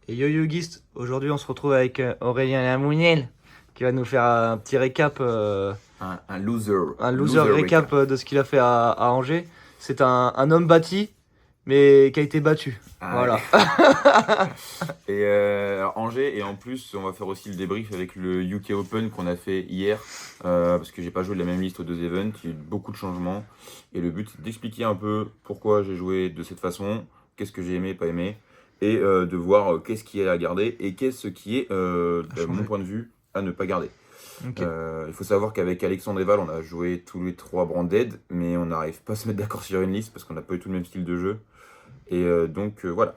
Et yo-yogiste, aujourd'hui on se retrouve avec Aurélien Lamouniel qui va nous faire un petit récap, Un loser. un loser Loser récap recap. de ce qu'il a fait à Angers. C'est un homme bâti, mais qui a été battu. Ah ouais. Voilà. Et alors, Angers, et en plus, on va faire aussi le débrief avec le UK Open qu'on a fait hier, parce que j'ai pas joué de la même liste aux deux events, il y a eu beaucoup de changements. Et le but, c'est d'expliquer un peu pourquoi j'ai joué de cette façon, qu'est-ce que j'ai aimé, pas aimé, et de voir qu'est-ce qui est à garder et qu'est-ce qui est, A de mon changé. point de vue, à ne pas garder. Ok. Il faut savoir qu'avec Alexandre Eval, on a joué tous les trois Branded, mais on n'arrive pas à se mettre d'accord sur une liste parce qu'on n'a pas eu tout le même style de jeu. Et donc voilà.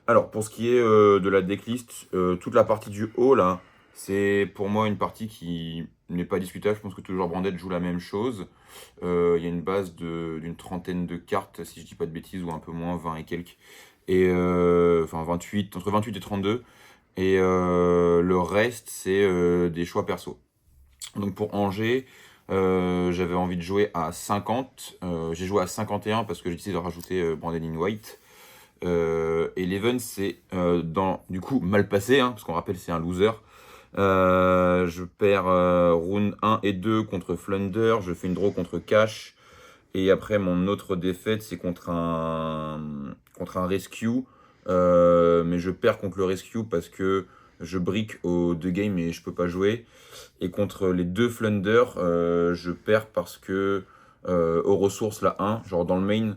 Alors pour ce qui est de la decklist, toute la partie du haut là, c'est pour moi une partie qui n'est pas discutable. Je pense que tous les joueurs Branded jouent la même chose. Il y a une base d'une trentaine de cartes, si je dis pas de bêtises, ou un peu moins, 20 et quelques. Et enfin 28, entre 28 et 32. Et le reste, c'est des choix perso. Donc pour Angers, j'avais envie de jouer à 50. J'ai joué à 51 parce que j'ai décidé de rajouter Brandon in White. Et l'event, c'est du coup mal passé, hein, parce qu'on rappelle c'est un loser. Je perds round 1 et 2 contre Flunder, je fais une draw contre Cash. Et après, mon autre défaite, c'est contre un rescue. Mais je perds contre le rescue parce que je brick aux deux games et je peux pas jouer. Et contre les deux Flunder, je perds parce que aux ressources, la 1, genre dans le main,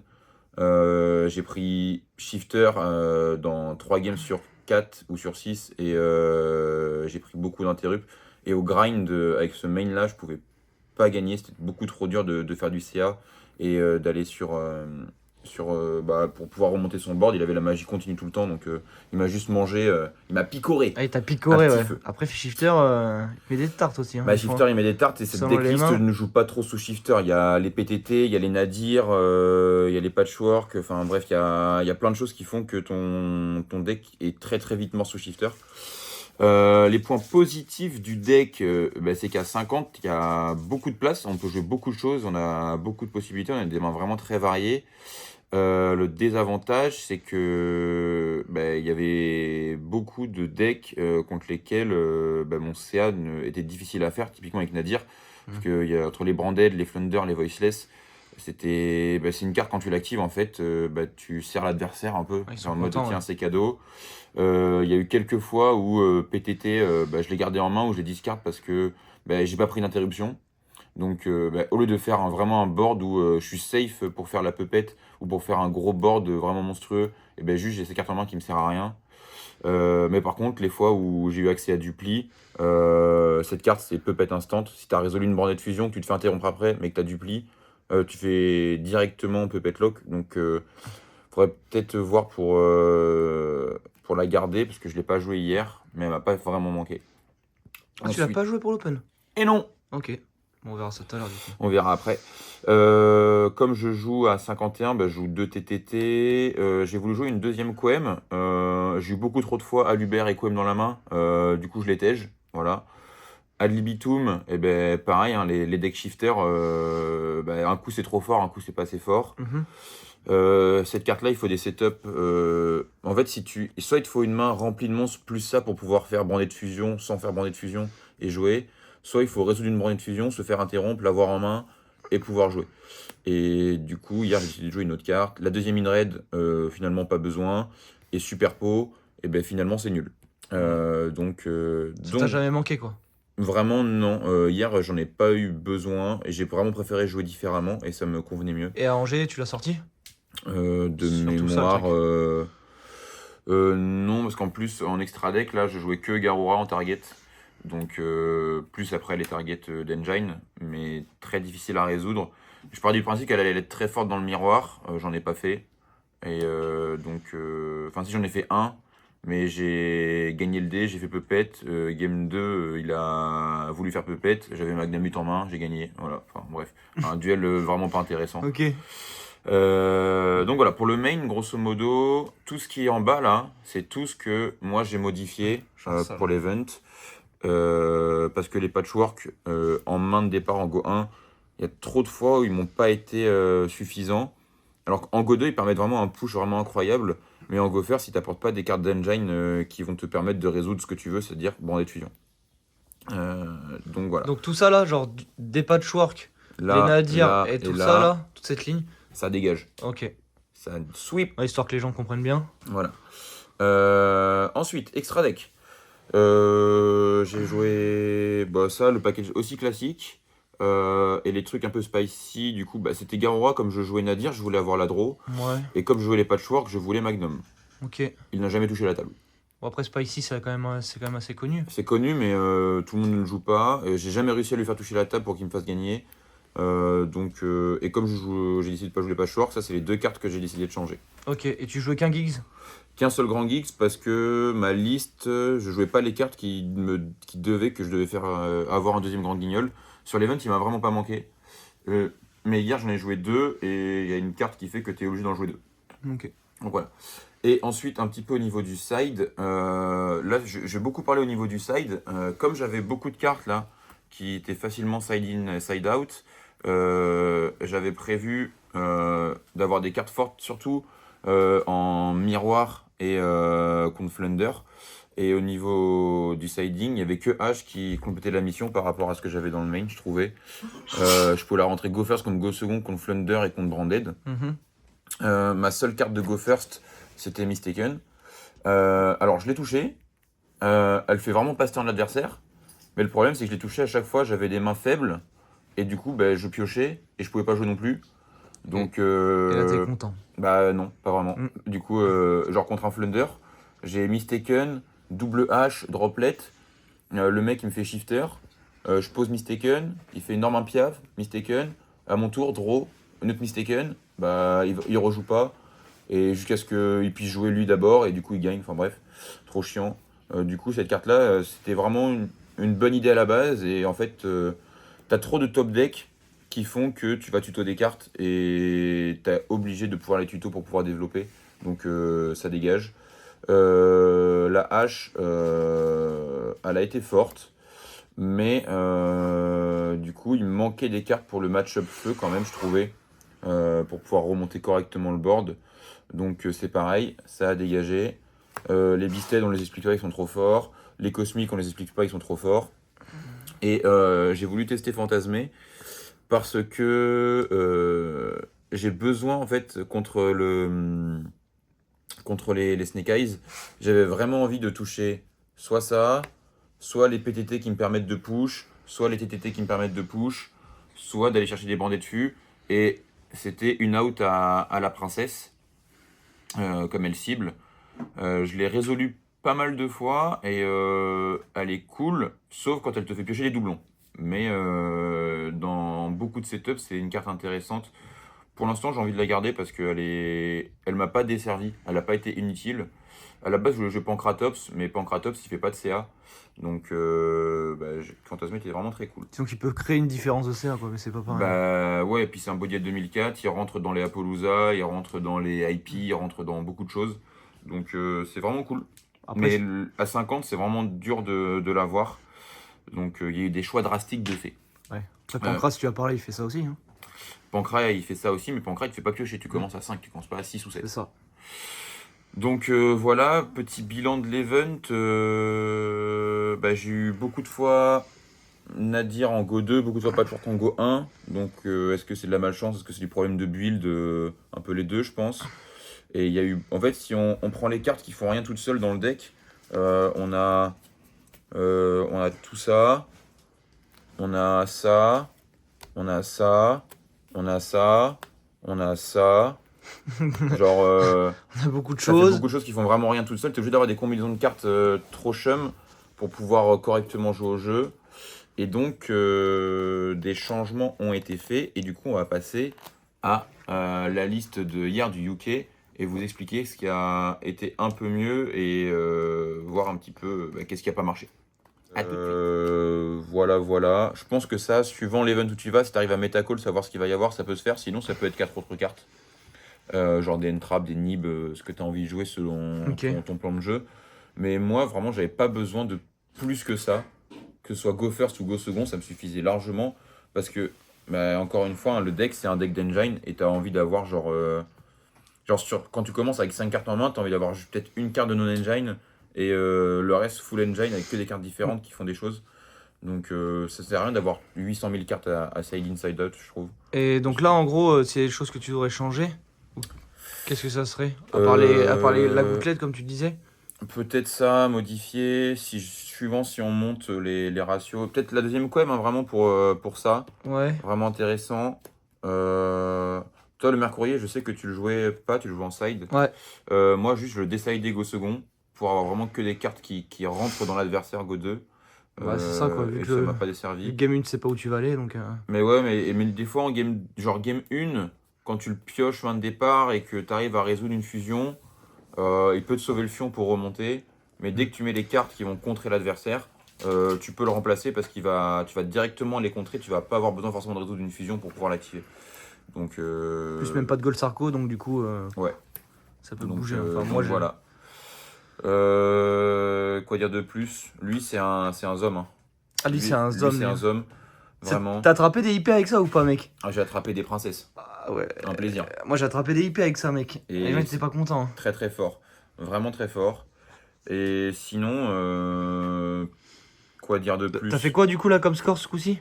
j'ai pris Shifter dans 3 games sur 4 ou sur 6 et j'ai pris beaucoup d'interrupts. Et au grind, avec ce main là, je pouvais pas gagner, c'était beaucoup trop dur de faire du CA et d'aller pour pouvoir remonter son board. Il avait la magie continue tout le temps, donc il m'a juste mangé, il m'a picoré Ah, il t'a un picoré, petit ouais. feu. Après, Shifter, il met des tartes aussi, hein, Bah, des fois. Shifter il met des tartes et cette Selon les decklist mains. ne joue pas trop sous Shifter. Il y a les PTT, il y a les Nadir, il y a les Patchwork, enfin bref, il y a plein de choses qui font que ton deck est très très vite mort sous Shifter. Les points positifs du deck, bah, c'est qu'à 50, il y a beaucoup de place, on peut jouer beaucoup de choses, on a beaucoup de possibilités, on a des mains vraiment très variées. Le désavantage, c'est que bah, il y avait beaucoup de decks contre lesquels bah, mon CA était difficile à faire, typiquement avec Nadir, parce Hmm. que entre les Branded, les Flunder, les Voiceless, c'est une carte quand tu l'actives en fait, bah, tu serres l'adversaire un peu, Ouais, ils genre sont en mode contents, ouais. tiens c'est cadeau. Il y a eu quelques fois où PTT, bah, je l'ai gardé en main ou je l'ai discard parce que bah, j'ai pas pris d'interruption. Donc, bah, au lieu de faire vraiment un board où je suis safe pour faire la pupette ou pour faire un gros board vraiment monstrueux, et ben juste j'ai ces cartes en main qui me servent à rien. Mais par contre, les fois où j'ai eu accès à Dupli, cette carte c'est Puppet Instant. Si tu as résolu une bornée de fusion, que tu te fais interrompre après, mais que tu as Dupli, tu fais directement Puppet Lock. Donc, faudrait peut-être voir pour la garder parce que je l'ai pas joué hier, mais elle m'a pas vraiment manqué. Ah, tu l'as Ensuite, pas joué pour l'Open? et non! Ok. Bon, on verra ça tout à l'heure, du coup. On verra après. Comme je joue à 51, bah, je joue 2 TTT. J'ai voulu jouer une deuxième Quem. J'ai eu beaucoup trop de fois Aluber et Quem dans la main. Du coup, je les tège. Voilà. Ad libitum, eh ben, pareil, hein, les deck shifters, bah, un coup c'est trop fort, un coup c'est pas assez fort. Mhm. Cette carte-là, il faut des setups. En fait, soit il te faut une main remplie de monstres plus ça pour pouvoir faire brander de fusion sans faire brander de fusion et jouer. Soit il faut résoudre une brandée de fusion, se faire interrompre, l'avoir en main et pouvoir jouer. Et du coup, hier, j'ai décidé de jouer une autre carte. La deuxième in-raid, finalement, pas besoin. Et Superpo, et ben finalement, c'est nul. Ouais. Donc, Ça t'a donc, jamais manqué, quoi. vraiment, non. Hier, j'en ai pas eu besoin. Et j'ai vraiment préféré jouer différemment. Et ça me convenait mieux. Et à Angers, tu l'as sorti? De Surtout ça, le mémoire, truc. non, parce qu'en plus, en extra deck, là, je jouais que Garura en target. Donc, plus après les targets d'Engine, mais très difficile à résoudre. Je pars du principe qu'elle allait être très forte dans le miroir, j'en ai pas fait. Et donc, enfin, si j'en ai fait un, mais j'ai gagné le dé, j'ai fait Puppet. Game 2, il a voulu faire Puppet, j'avais Magnamut en main, j'ai gagné. Voilà, enfin bref, un duel vraiment pas intéressant. Ok. Donc voilà, pour le main, grosso modo, tout ce qui est en bas là, c'est tout ce que moi j'ai modifié Chance, ça, pour là. l'event. Parce que les patchwork en main de départ en Go 1, il y a trop de fois où ils m'ont pas été suffisants. Alors qu'en Go 2, ils permettent vraiment un push vraiment incroyable. Mais en Go First, il t'apporte pas des cartes d'engine qui vont te permettre de résoudre ce que tu veux, c'est-à-dire Branded Fusion. Donc voilà. Donc tout ça là, genre des patchwork, les Là, nadirs là et et tout ça là, là, toute cette ligne. ça dégage. Ok. Ça sweep. Ouais, histoire que les gens comprennent bien. Voilà. Ensuite, extra deck. J'ai joué ça, le package aussi classique. Et les trucs un peu spicy, du coup, c'était Garora. Comme je jouais Nadir, je voulais avoir la draw. Ouais. Et comme je jouais les patchwork, je voulais Magnum. Ok. Il n'a jamais touché la table. Bon, après Spicy, c'est quand même assez connu. C'est connu, mais tout le monde ne le joue pas. J'ai jamais réussi à lui faire toucher la table pour qu'il me fasse gagner. Et comme j'ai décidé de pas jouer les patchwork, ça c'est les deux cartes que j'ai décidé de changer. Ok. Et tu jouais qu'un Giggs? Qu'un seul grand Geeks parce que ma liste, je jouais pas les cartes que je devais faire avoir un deuxième grand guignol. Sur l'event, il m'a vraiment pas manqué. Mais hier, j'en ai joué deux et il y a une carte qui fait que tu es obligé d'en jouer deux. Ok. Donc voilà. Et ensuite, un petit peu au niveau du side. Là, je vais beaucoup parler au niveau du side. Comme j'avais beaucoup de cartes là qui étaient facilement side in, side out, j'avais prévu d'avoir des cartes fortes, surtout en miroir et contre Flunder. Et au niveau du siding, il n'y avait que H qui complétait la mission par rapport à ce que j'avais dans le main, je trouvais. Je pouvais la rentrer Go First contre Go Second, contre Flunder et contre Branded. Ma seule carte de Go First, c'était Mistaken. Alors, je l'ai touchée. Elle fait vraiment passe turn l'adversaire. Mais le problème, c'est que je l'ai touchée à chaque fois, j'avais des mains faibles. Et du coup, je piochais et je pouvais pas jouer non plus. Donc, Et là, t'es content. bah non, pas vraiment. Mm. Du coup, genre contre un Flunder, j'ai Mistaken, double H, droplet. Le mec, il me fait shifter. Je pose Mistaken, il fait énorme piave, Mistaken. À mon tour, draw, une autre Mistaken. Il rejoue pas. Et jusqu'à ce qu'il puisse jouer lui d'abord, et du coup, il gagne. Enfin bref, trop chiant. Du coup, cette carte-là, c'était vraiment une bonne idée à la base. Et en fait, t'as trop de top deck qui font que tu vas tuto des cartes et t'es obligé de pouvoir les tuto pour pouvoir développer. Donc ça dégage. La hache, elle a été forte, mais du coup il me manquait des cartes pour le match-up feu quand même, je trouvais, pour pouvoir remonter correctement le board. Donc c'est pareil, ça a dégagé. Les Beasted, on les explique pas, ils sont trop forts. Les Cosmiques, on les explique pas, ils sont trop forts. Et j'ai voulu tester Fantasmé parce que j'ai besoin en fait contre les Snake Eyes, j'avais vraiment envie de toucher soit ça, soit les PTT qui me permettent de push, soit les TTT qui me permettent de push, soit d'aller chercher des bandets de fût. Et c'était une out à la princesse, comme elle cible. Je l'ai résolu pas mal de fois et elle est cool, sauf quand elle te fait piocher les doublons. Mais dans beaucoup de setups, c'est une carte intéressante. Pour l'instant, j'ai envie de la garder parce elle m'a pas desservi, elle n'a pas été inutile. À la base, je voulais jouer Pancratops, mais Pancratops, il fait pas de CA. Donc, Fantasmé était vraiment très cool. Donc il peut créer une différence de CA, quoi, mais c'est pas pareil. Bah ouais, et puis c'est un body à 2004, il rentre dans les Appaloosa, il rentre dans les IP, il rentre dans beaucoup de choses. Donc c'est vraiment cool. Après, Mais à 50, c'est vraiment dur de l'avoir. Donc il y a eu des choix drastiques de fait. ouais. Après, Pancras, si tu as parlé, il fait ça aussi. Hein. Pancras, il fait ça aussi, mais Pancras, il te fait pas piocher. Tu commences à 5, tu commences pas à 6 ou 7. C'est ça. Donc voilà, petit bilan de l'event. J'ai eu beaucoup de fois Nadir en Go 2, beaucoup de fois Patchwork en Go 1. Donc est-ce que c'est de la malchance, est-ce que c'est du problème de build, un peu les deux, je pense. Et il y a eu. En fait, si on prend les cartes qui font rien toutes seules dans le deck, on a tout ça, on a ça, on a ça, on a ça, on a ça. Genre, On a beaucoup de ça fait choses. beaucoup de choses qui font vraiment rien toutes seules. T'es obligé d'avoir des combinaisons de cartes trop chum pour pouvoir correctement jouer au jeu. Et donc, des changements ont été faits. Et du coup, on va passer à la liste de hier du UK et vous expliquer ce qui a été un peu mieux et voir un petit peu qu'est-ce qui n'a pas marché. Voilà. Je pense que ça, suivant l'event où tu vas, si tu arrives à Metacall, savoir ce qu'il va y avoir, ça peut se faire. Sinon, ça peut être 4 autres cartes. Genre des entraps, des nibs, ce que tu as envie de jouer selon ton plan de jeu. Mais moi, vraiment, j'avais pas besoin de plus que ça. Que ce soit Go First ou Go Second, ça me suffisait largement. Parce que, encore une fois, hein, le deck, c'est un deck d'engine et tu as envie d'avoir genre... je Genre, quand tu commences avec 5 cartes en main, t'as envie d'avoir peut-être une carte de non-engine et le reste full engine avec que des cartes différentes qui font des choses. Donc, ça sert à rien d'avoir 800 000 cartes à side inside out, je trouve. Et donc là, en gros, c'est des choses que tu devrais changer? Ou qu'est-ce que ça serait? À part la Euh, gouttelette, comme tu disais? Peut-être ça, modifier, suivant si on monte les ratios. Peut-être la deuxième quem, hein, vraiment pour ça. Ouais. Vraiment intéressant. Toi, le Mercourier, je sais que tu le jouais pas, tu le jouais en side. Ouais. Moi, juste, je le désidais go second pour avoir vraiment que des cartes qui rentrent dans l'adversaire go 2. Bah, c'est ça, quoi. Et ça m'a pas desservi. Vu que Game 1, tu sais pas où tu vas aller, donc... Mais ouais, mais des fois, en game 1, quand tu le pioches fin de départ et que tu arrives à résoudre une fusion, il peut te sauver le fion pour remonter. Mais dès que tu mets les cartes qui vont contrer l'adversaire, tu peux le remplacer parce tu vas directement les contrer. Tu vas pas avoir besoin forcément de résoudre une fusion pour pouvoir l'activer. Donc, Plus même pas de Gold Sarko, donc du coup, ouais. ça peut Donc, bouger. Enfin, moi, je... voilà. Quoi dire de plus? Lui, c'est un zombie. Hein. Ah, lui, c'est un zombie. C'est un zombie. Vraiment. T'as attrapé des IP avec ça ou pas, mec? Ah, j'ai attrapé des princesses. Ah ouais. Un plaisir. Moi, j'ai attrapé des IP avec ça, mec. Et les gens étaient pas contents. Hein. Très très fort. Vraiment très fort. Et sinon, quoi dire de plus? T'as fait quoi, du coup, là, comme score, ce coup-ci?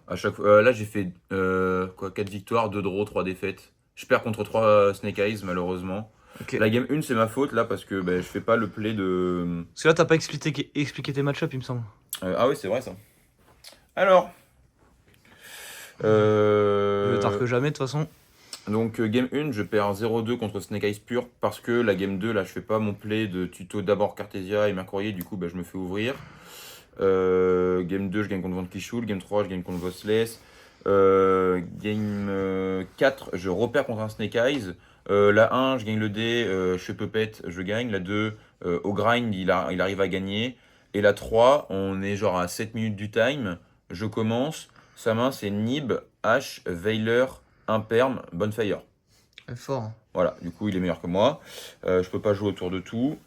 À chaque fois, là, j'ai fait 4 victoires, 2 draws, 3 défaites. Je perds contre 3 Snake Eyes, malheureusement. Ok. La game 1, c'est ma faute, là, parce que je fais pas le play de... Parce que là, t'as pas expliqué tes match-up, il me semble. Ah oui, c'est vrai, ça. Alors... Mieux tard que jamais, de toute façon. Donc game 1, je perds 0-2 contre Snake Eyes pur parce que la game 2, là, je fais pas mon play de tuto d'abord Cartesia et Mercourier, du coup, je me fais ouvrir. Game 2, je gagne contre Van Kichul. Game 3, je gagne contre Vossless. Game 4, je repère contre un Snake Eyes. La 1, je gagne le dé, je fais Puppet, je gagne. La 2, au grind, il arrive à gagner. Et la 3, on est genre à 7 minutes du time. Je commence. Sa main, c'est Nib, H, Veiler, Imperm, Bonfire. Fort. Hein. Voilà, du coup, il est meilleur que moi. Je peux pas jouer autour de tout.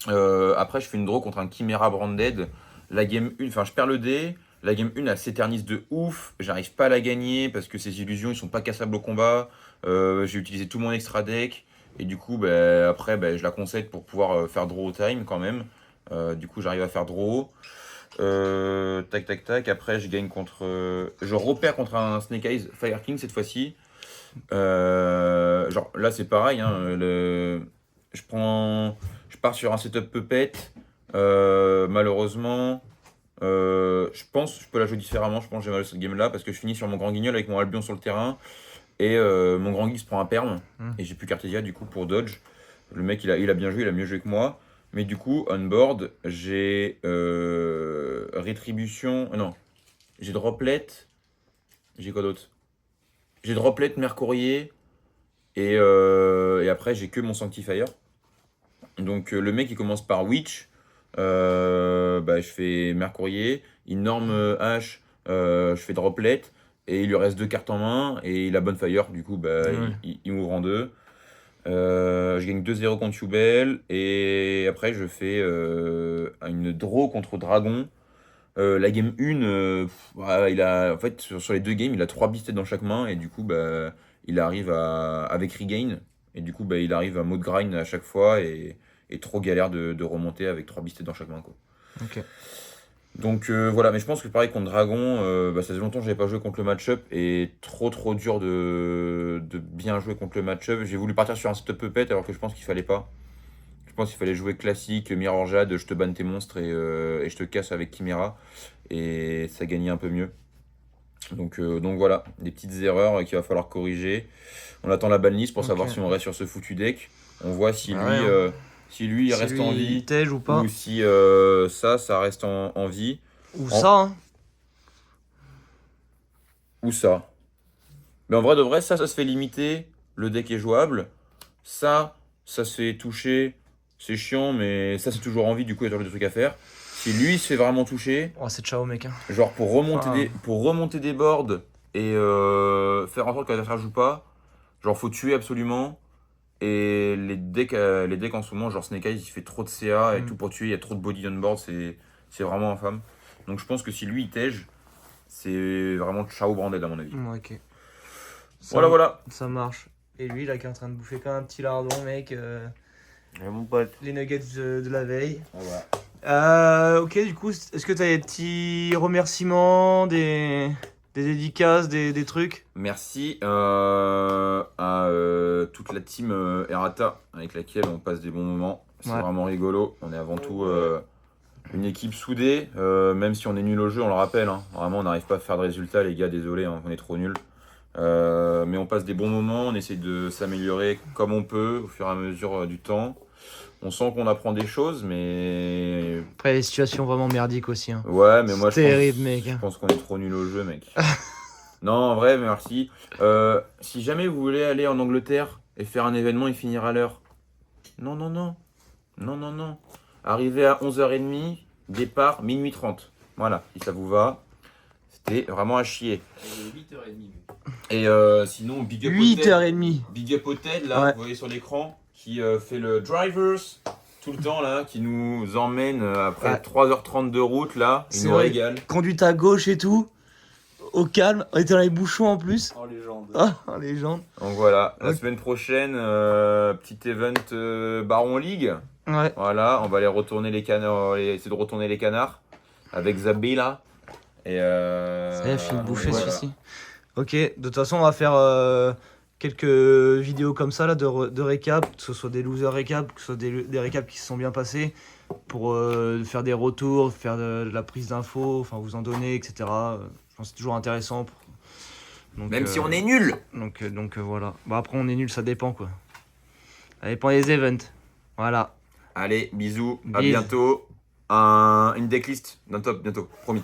Après, je fais une draw contre un Chimera Branded. La game 1, enfin, je perds le dé. La game 1, elle s'éternise de ouf. J'arrive pas à la gagner parce que ces illusions, ils sont pas cassables au combat. J'ai utilisé tout mon extra deck. Et du coup, après, je la concède pour pouvoir faire draw au time quand même. Du coup, j'arrive à faire draw. Tac, tac, tac. Après, je gagne contre. Je repère contre un Snake Eyes Fire King cette fois-ci. Genre, là, c'est pareil. Hein, je pars sur un setup Puppet. Malheureusement, je pense que je peux la jouer différemment. Je pense que j'ai mal à cette game-là parce que je finis sur mon grand guignol avec mon Albion sur le terrain. Et mon grand geek se prend un perm. Et j'ai plus Cartesia du coup pour dodge. Le mec, il a bien joué, il a mieux joué que moi. Mais du coup, on board, j'ai rétribution. Non, j'ai droplet. J'ai quoi d'autre? J'ai droplet, Mercourier. Et après, j'ai que mon Sanctifier. Donc, le mec, il commence par Witch. Je fais Mercourier. Il norme H. Je fais droplet. Et il lui reste 2 cartes en main. Et il a Bonfire. Du coup, il m'ouvre en 2. Je gagne 2-0 contre Yubel. Et après, je fais une draw contre Dragon. La game 1, en fait, sur les 2 games, il a 3 beasted dans chaque main. Et du coup, il arrive avec regain. Et du coup, il arrive à mode grind à chaque fois. Et trop galère de remonter avec 3 beasted dans chaque main. Quoi. Ok. Donc voilà, mais je pense que pareil contre Dragon, ça faisait longtemps que j'avais pas joué contre le match-up et trop dur de bien jouer contre le match-up. J'ai voulu partir sur un setup Puppet alors que je pense qu'il fallait pas. Je pense qu'il fallait jouer classique, Mirror Jade, je te banne tes monstres et je te casse avec Chimera. Et ça gagnait un peu mieux. Donc voilà, des petites erreurs qu'il va falloir corriger. On attend la banlist pour savoir si on reste sur ce foutu deck. On voit si lui... Si lui il reste en vie, ou pas. ou si ça reste en vie. Ou ça, hein. Ou ça. Mais en vrai de vrai, ça se fait limiter. Le deck est jouable. Ça se fait toucher. C'est chiant, mais ça c'est toujours en vie, du coup il y a toujours des trucs à faire. Si lui il se fait vraiment toucher, Oh, c'est ciao, mec. Hein. genre pour remonter des boards et faire en sorte que l'adversaire joue pas, genre faut tuer absolument. Et les decks en ce moment, genre Snake Eyes, il fait trop de CA et tout pour tuer, il y a trop de body on board, c'est vraiment infâme. Donc je pense que si lui il tège, c'est vraiment ciao branded à mon avis. Ok. Voilà. Ça marche. Et lui, là, qui est en train de bouffer comme un petit lardon, mec. Mon pote. Les nuggets de la veille. Ah ouais. Ok, du coup, est-ce que tu as des petits remerciements, des dédicaces, des trucs? Merci à toute la team Errata avec laquelle on passe des bons moments. C'est Ouais. vraiment rigolo. On est avant tout une équipe soudée, même si on est nul au jeu, on le rappelle. Hein. Vraiment, on n'arrive pas à faire de résultats, les gars, désolé, hein, on est trop nuls. Mais on passe des bons moments, on essaie de s'améliorer comme on peut au fur et à mesure du temps. On sent qu'on apprend des choses, mais Après, les situations vraiment merdiques aussi. Hein. ouais, mais moi C'est terrible, mec. je pense qu'on est trop nul au jeu, mec. Non, en vrai, merci. Si jamais vous voulez aller en Angleterre et faire un événement et finir à l'heure, non, non, non. Non, non, non. Arrivez à 11h30, départ minuit 30. Voilà, si ça vous va. C'était vraiment à chier. 8h30. Et sinon, Big Up Hotel. 8h30. Big Up Hotel, là, Ouais. vous voyez sur l'écran, qui fait le drivers tout le temps, là, qui nous emmène après Ouais. 3h30 de route, là. Il C'est nous vrai. régale. Conduite à gauche et tout. Au calme. On était dans les bouchons en plus. En légende. Ah, en légende. Donc voilà, la Ok. semaine prochaine, petit event Baron League. Ouais. Voilà, on va aller retourner les canards, on va essayer de retourner les canards avec Zabila. Et Ça y est, fini de bouffer voilà. celui-ci. Ok, de toute façon, on va faire quelques vidéos comme ça là, de récap, que ce soit des loser récaps, que ce soit des récaps qui se sont bien passés, pour faire des retours, faire de la prise d'infos, enfin vous en donner, etc. Je pense que c'est toujours intéressant. Donc, Même si on est nul. Donc voilà. Bah, après, on est nul, ça dépend quoi. Ça dépend des events. Voilà. Allez, bisous, à Bis. bientôt. Une decklist d'un top bientôt, promis.